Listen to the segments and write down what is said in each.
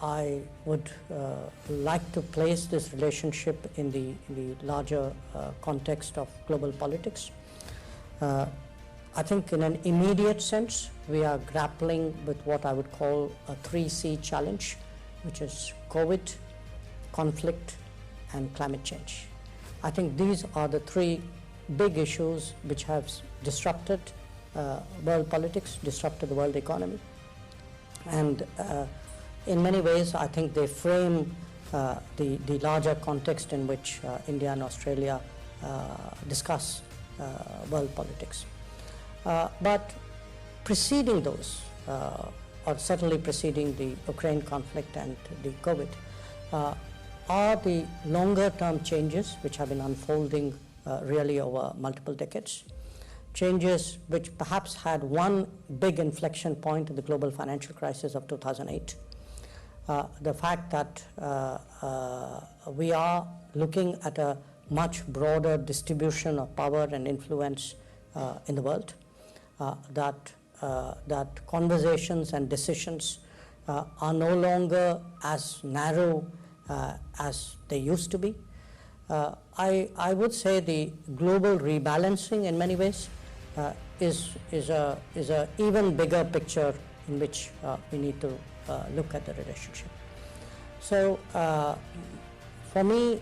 I would like to place this relationship in the larger context of global politics. I think in an immediate sense, we are grappling with what I would call a 3C challenge, which is COVID, conflict, and climate change. I think these are the three big issues which have disrupted world politics, disrupted the world economy. And in many ways, I think they frame the larger context in which India and Australia discuss world politics. But preceding those, or certainly preceding the Ukraine conflict and the COVID, are the longer-term changes which have been unfolding really over multiple decades. Changes which perhaps had one big inflection point in the global financial crisis of 2008. The fact that we are looking at a much broader distribution of power and influence in the world. That conversations and decisions are no longer as narrow as they used to be. I would say the global rebalancing in many ways is a even bigger picture in which we need to look at the relationship. So for me,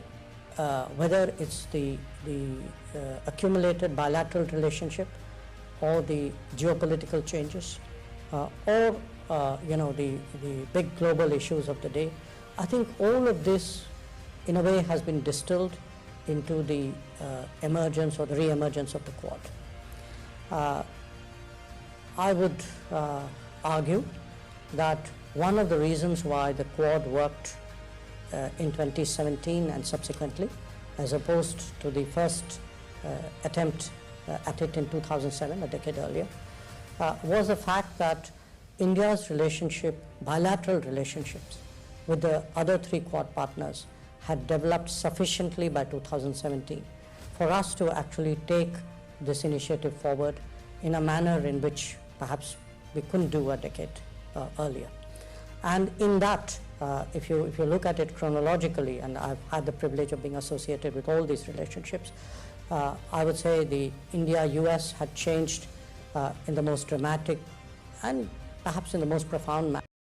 whether it's the accumulated bilateral relationship or the geopolitical changes or the big global issues of the day, I think all of this in a way has been distilled into the emergence or the re-emergence of the Quad. I would argue that one of the reasons why the Quad worked in 2017 and subsequently, as opposed to the first attempt at it in 2007, a decade earlier, was the fact that India's relationship, bilateral relationships with the other three Quad partners had developed sufficiently by 2017 for us to actually take this initiative forward in a manner in which perhaps we couldn't do a decade earlier. And in that, if you look at it chronologically, and I've had the privilege of being associated with all these relationships, I would say the India-US had changed in the most dramatic and perhaps in the most profound manner